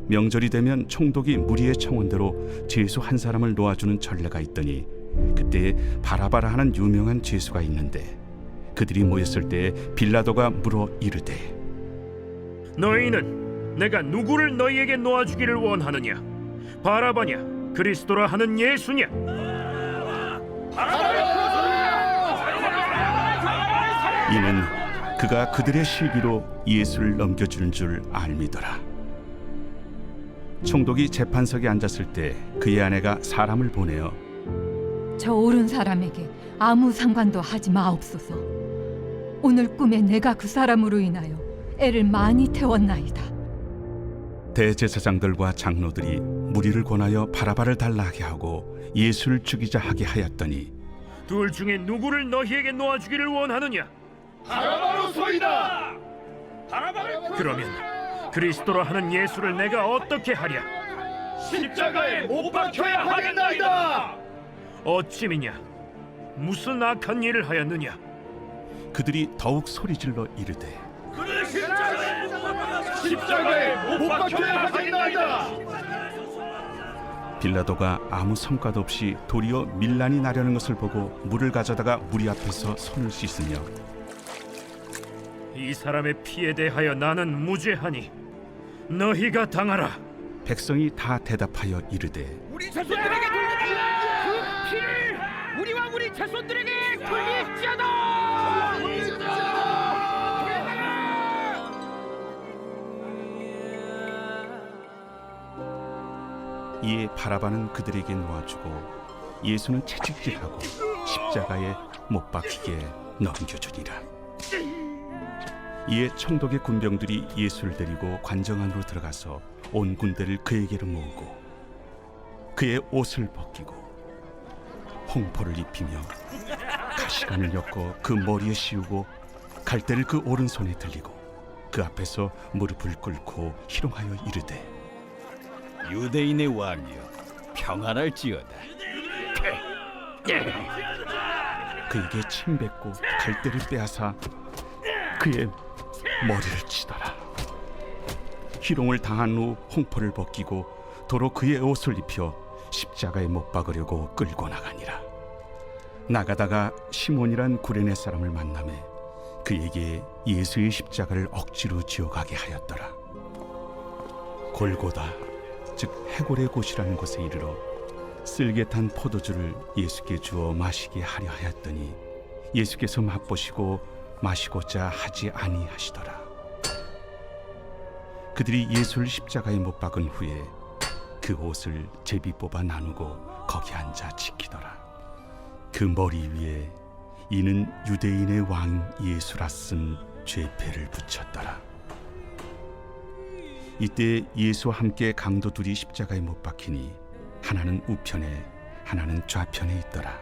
명절이 되면 총독이 무리의 청원대로 죄수 한 사람을 놓아주는 전례가 있더니 그때 바라바라 하는 유명한 죄수가 있는데 그들이 모였을 때 빌라도가 물어 이르되 너희는 내가 누구를 너희에게 놓아주기를 원하느냐? 바라바냐? 그리스도라 하는 예수냐? 이는 그가 그들의 시기로 예수를 넘겨주는 줄 알미더라. 총독이 재판석에 앉았을 때 그의 아내가 사람을 보내어 저 옳은 사람에게 아무 상관도 하지 마옵소서. 오늘 꿈에 내가 그 사람으로 인하여 애를 많이 태웠나이다. 대제사장들과 장로들이 무리를 권하여 바라바를 달라 하게 하고 예수를 죽이자 하게 하였더니 둘 중에 누구를 너희에게 놓아주기를 원하느냐? 바라바로소이다. 그러면 그리스도라 하는 예수를 내가 어떻게 하랴? 십자가에 못 박혀야 하겠나이다. 어찌미냐? 무슨 악한 일을 하였느냐? 그들이 더욱 소리질러 이르되 그를 십자가에 못 박혀야 하겠나이다. 빌라도가 아무 성과도 없이 도리어 밀란이 나려는 것을 보고 물을 가져다가 무리 앞에서 손을 씻으며 이 사람의 피에 대하여 나는 무죄하니 너희가 당하라. 백성이 다 대답하여 이르되 우리 자손들에게 돌려달라. 그 피를 우리와 우리 자손들에게 돌릴지어다. 이에 바라바는 그들에게 놓아주고 예수는 채찍질하고 십자가에 못 박히게 넘겨주니라. 이에 총독의 군병들이 예수를 데리고 관정 안으로 들어가서 온 군대를 그에게로 모으고 그의 옷을 벗기고 홍포를 입히며 가시관을 엮어 그 머리에 씌우고 갈대를 그 오른손에 들리고 그 앞에서 무릎을 꿇고 희롱하여 이르되 유대인의 왕이여 평안할지어다. 그에게 침 뱉고 갈대를 빼앗아 그의 머리를 치더라. 희롱을 당한 후 홍포를 벗기고 도로 그의 옷을 입혀 십자가에 못 박으려고 끌고 나가니라. 나가다가 시몬이란 구레네 사람을 만나매 그에게 예수의 십자가를 억지로 지어가게 하였더라. 골고다, 즉 해골의 곳이라는 곳에 이르러 쓸개 탄 포도주를 예수께 주어 마시게 하려 하였더니 예수께서 맛보시고 마시고자 하지 아니하시더라. 그들이 예수를 십자가에 못 박은 후에 그 옷을 제비 뽑아 나누고 거기 앉아 지키더라. 그 머리 위에 이는 유대인의 왕 예수라 쓴 죄패를 붙였더라. 이때 예수와 함께 강도 둘이 십자가에 못 박히니 하나는 우편에 하나는 좌편에 있더라.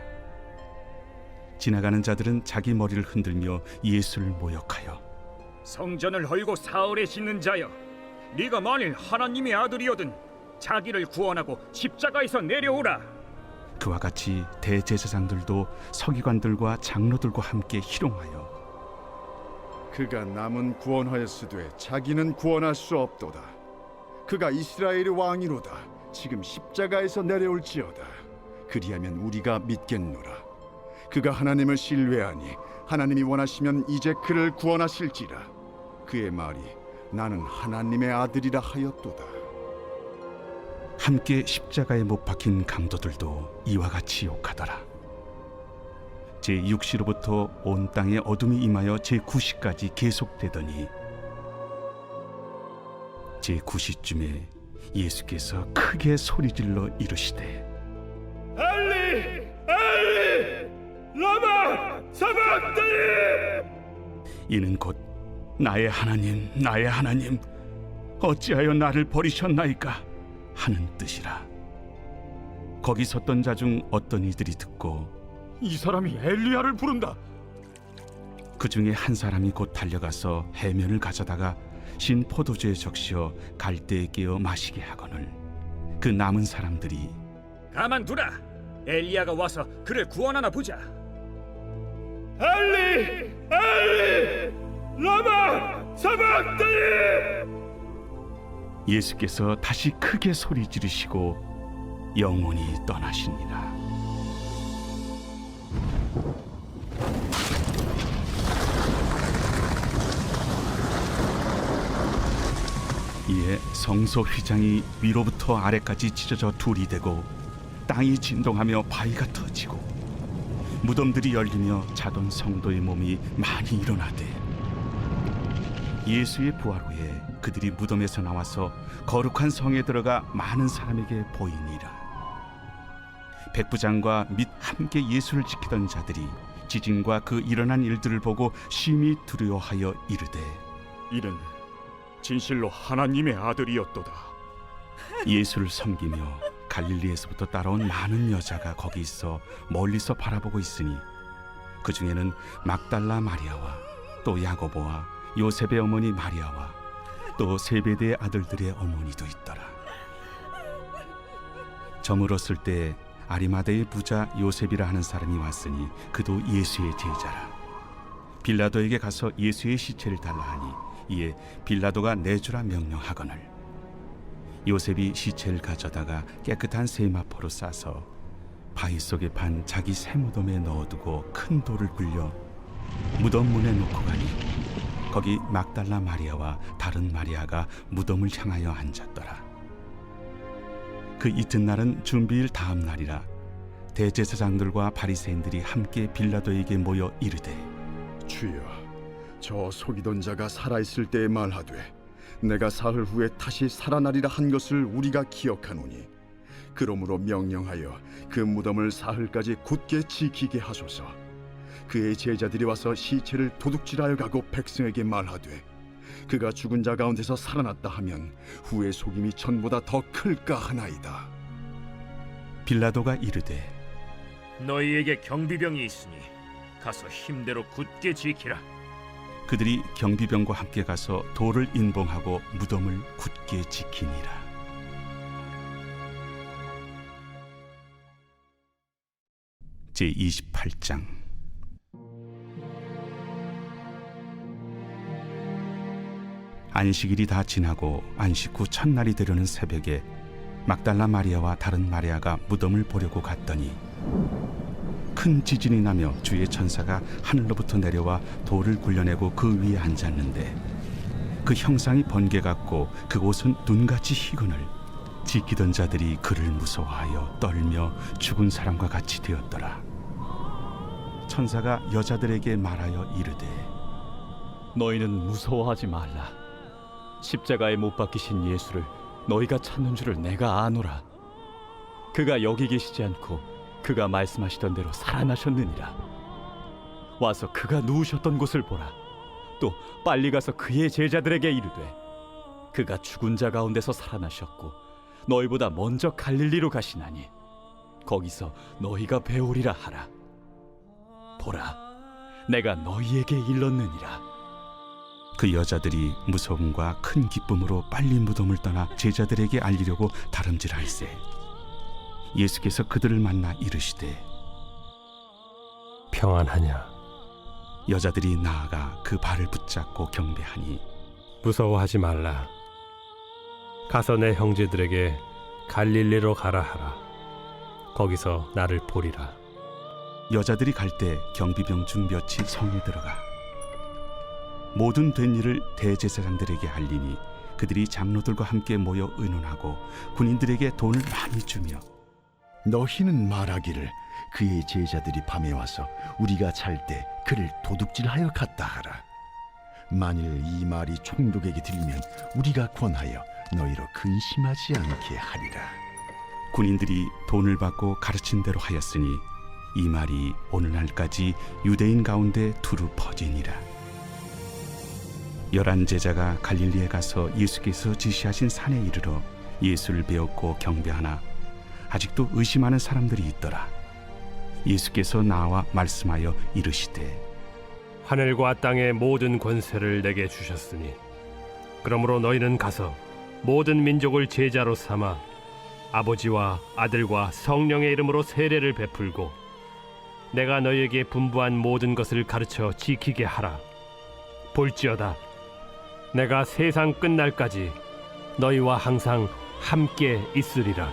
지나가는 자들은 자기 머리를 흔들며 예수를 모욕하여 성전을 헐고 사흘에 짓는 자여, 네가 만일 하나님의 아들이거든 자기를 구원하고 십자가에서 내려오라. 그와 같이 대제사장들도 서기관들과 장로들과 함께 희롱하여 그가 남은 구원하였으되 자기는 구원할 수 없도다. 그가 이스라엘의 왕이로다. 지금 십자가에서 내려올지어다. 그리하면 우리가 믿겠노라. 그가 하나님을 신뢰하니 하나님이 원하시면 이제 그를 구원하실지라. 그의 말이 나는 하나님의 아들이라 하였도다. 함께 십자가에 못 박힌 강도들도 이와 같이 욕하더라. 제6시로부터 온 땅에 어둠이 임하여 제9시까지 계속되더니 제9시쯤에 예수께서 크게 소리질러 이르시되 엘리 엘리 라마 사박다니. 이는 곧 나의 하나님 나의 하나님 어찌하여 나를 버리셨나이까 하는 뜻이라. 거기 섰던 자 중 어떤 이들이 듣고 이 사람이 엘리야를 부른다. 그 중에 한 사람이 곧 달려가서 해면을 가져다가 신 포도주에 적시어 갈대에 깨어 마시게 하거늘 그 남은 사람들이 가만두라. 엘리야가 와서 그를 구원하나 보자. 엘리 엘리 라마 사박다니. 예수께서 다시 크게 소리 지르시고 영원히 떠나시니라. 이에 성소 휘장이 위로부터 아래까지 찢어져 둘이 되고 땅이 진동하며 바위가 터지고 무덤들이 열리며 자던 성도의 몸이 많이 일어나되 예수의 부활 후에 그들이 무덤에서 나와서 거룩한 성에 들어가 많은 사람에게 보이니라. 백부장과 및 함께 예수를 지키던 자들이 지진과 그 일어난 일들을 보고 심히 두려워하여 이르되 이는 진실로 하나님의 아들이었도다. 예수를 섬기며 갈릴리에서부터 따라온 많은 여자가 거기 있어 멀리서 바라보고 있으니 그 중에는 막달라 마리아와 또 야고보와 요셉의 어머니 마리아와 또 세베대의 아들들의 어머니도 있더라. 저물었을 때 아리마대의 부자 요셉이라 하는 사람이 왔으니 그도 예수의 제자라. 빌라도에게 가서 예수의 시체를 달라 하니 이에 빌라도가 내주라 명령하거늘 요셉이 시체를 가져다가 깨끗한 세마포로 싸서 바위 속에 판 자기 새 무덤에 넣어두고 큰 돌을 굴려 무덤 문에 놓고 가니 거기 막달라 마리아와 다른 마리아가 무덤을 향하여 앉았더라. 그 이튿날은 준비일 다음 날이라. 대제사장들과 바리새인들이 함께 빌라도에게 모여 이르되 주여, 저 속이던 자가 살아있을 때에 말하되 내가 사흘 후에 다시 살아나리라 한 것을 우리가 기억하노니 그러므로 명령하여 그 무덤을 사흘까지 굳게 지키게 하소서. 그의 제자들이 와서 시체를 도둑질하여 가고 백성에게 말하되 그가 죽은 자 가운데서 살아났다 하면 후의 속임이 전보다 더 클까 하나이다. 빌라도가 이르되 너희에게 경비병이 있으니 가서 힘대로 굳게 지키라. 그들이 경비병과 함께 가서 돌을 인봉하고 무덤을 굳게 지키니라. 제28장. 안식일이 다 지나고 안식 후 첫날이 되려는 새벽에 막달라 마리아와 다른 마리아가 무덤을 보려고 갔더니 큰 지진이 나며 주의 천사가 하늘로부터 내려와 돌을 굴려내고 그 위에 앉았는데 그 형상이 번개 같고 그 옷은 눈같이 희거늘 지키던 자들이 그를 무서워하여 떨며 죽은 사람과 같이 되었더라. 천사가 여자들에게 말하여 이르되 너희는 무서워하지 말라. 십자가에 못 박히신 예수를 너희가 찾는 줄을 내가 아노라. 그가 여기 계시지 않고 그가 말씀하시던 대로 살아나셨느니라. 와서 그가 누우셨던 곳을 보라. 또 빨리 가서 그의 제자들에게 이르되 그가 죽은 자 가운데서 살아나셨고 너희보다 먼저 갈릴리로 가시나니 거기서 너희가 배우리라 하라. 보라, 내가 너희에게 일렀느니라. 그 여자들이 무서움과 큰 기쁨으로 빨리 무덤을 떠나 제자들에게 알리려고 다름질할세 예수께서 그들을 만나 이르시되 평안하냐? 여자들이 나아가 그 발을 붙잡고 경배하니 무서워하지 말라. 가서 내 형제들에게 갈릴리로 가라 하라. 거기서 나를 보리라. 여자들이 갈 때 경비병 중 몇이 성에 들어가 모든 된 일을 대제사장들에게 알리니 그들이 장로들과 함께 모여 의논하고 군인들에게 돈을 많이 주며 너희는 말하기를 그의 제자들이 밤에 와서 우리가 잘 때 그를 도둑질하여 갔다 하라. 만일 이 말이 총독에게 들리면 우리가 권하여 너희로 근심하지 않게 하리라. 군인들이 돈을 받고 가르친 대로 하였으니 이 말이 오늘날까지 유대인 가운데 두루 퍼지니라. 11 제자가 갈릴리에 가서 예수께서 지시하신 산에 이르러 예수를 배웠고 경배하나 아직도 의심하는 사람들이 있더라. 예수께서 나와 말씀하여 이르시되 하늘과 땅의 모든 권세를 내게 주셨으니 그러므로 너희는 가서 모든 민족을 제자로 삼아 아버지와 아들과 성령의 이름으로 세례를 베풀고 내가 너희에게 분부한 모든 것을 가르쳐 지키게 하라. 볼지어다 내가 세상 끝날까지 너희와 항상 함께 있으리라.